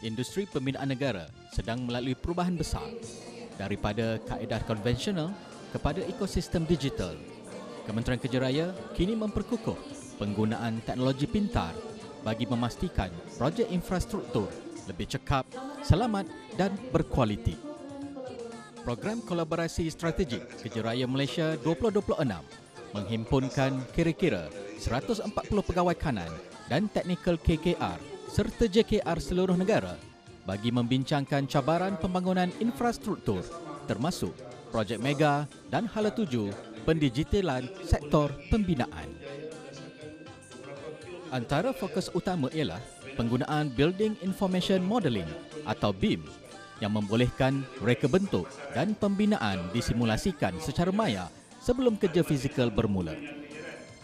Industri pembinaan negara sedang melalui perubahan besar daripada kaedah konvensional kepada ekosistem digital. Kementerian Kerja Raya kini memperkukuh penggunaan teknologi pintar bagi memastikan projek infrastruktur lebih cekap, selamat dan berkualiti. Program Kolaborasi Strategik Kerja Raya Malaysia 2026 menghimpunkan kira-kira 140 pegawai kanan dan teknikal KKR serta JKR seluruh negara bagi membincangkan cabaran pembangunan infrastruktur termasuk projek mega dan hala tuju pendigitalan sektor pembinaan. Antara fokus utama ialah penggunaan Building Information Modelling atau BIM yang membolehkan reka bentuk dan pembinaan disimulasikan secara maya sebelum kerja fizikal bermula.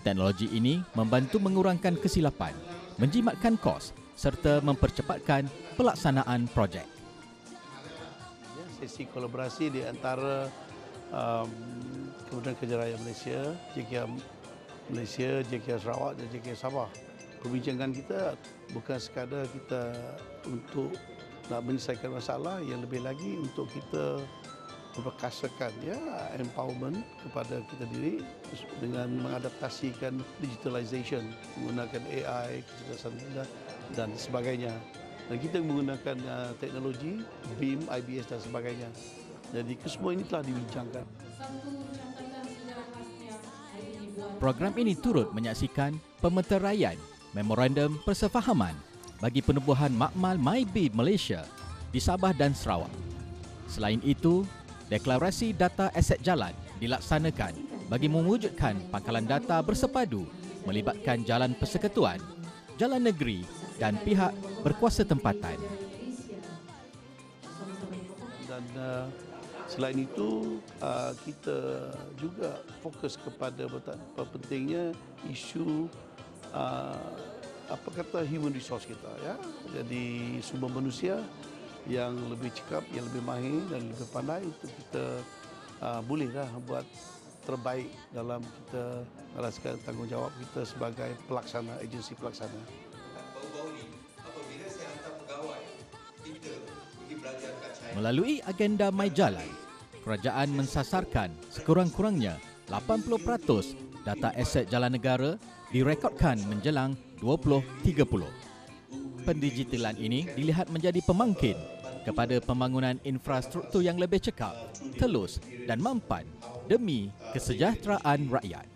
Teknologi ini membantu mengurangkan kesilapan, menjimatkan kos serta mempercepatkan pelaksanaan projek. Sesi kolaborasi di antara Kementerian Kerja Raya Malaysia, JKR Malaysia, JKR Sarawak dan JKR Sabah. Perbincangan kita bukan sekadar kita untuk nak menyelesaikan masalah, yang lebih lagi untuk kita memperkasakan empowerment kepada kita diri dengan mengadaptasikan digitalization, menggunakan AI, kecerdasan dan sebagainya. Dan kita menggunakan teknologi BIM, IBS dan sebagainya. Jadi kesemua ini telah dibincangkan. Program ini turut menyaksikan pemeteraian Memorandum Persefahaman bagi penubuhan makmal MyBIM Malaysia di Sabah dan Sarawak. Selain itu, deklarasi data aset jalan dilaksanakan bagi mewujudkan pangkalan data bersepadu melibatkan jalan persekutuan, jalan negeri dan pihak berkuasa tempatan. Dan selain itu, kita juga fokus kepada betapa pentingnya isu human resource kita, ya. Jadi sumber manusia yang lebih cekap, yang lebih mahir dan lebih pandai untuk kita bolehlah buat terbaik dalam kita merasakan tanggungjawab kita sebagai pelaksana, agensi pelaksana. Melalui agenda MyJalan, kerajaan mensasarkan sekurang-kurangnya 80% data aset jalan negara direkodkan menjelang 2030. Pendigitalan ini dilihat menjadi pemangkin kepada pembangunan infrastruktur yang lebih cekap, telus dan mampan demi kesejahteraan rakyat.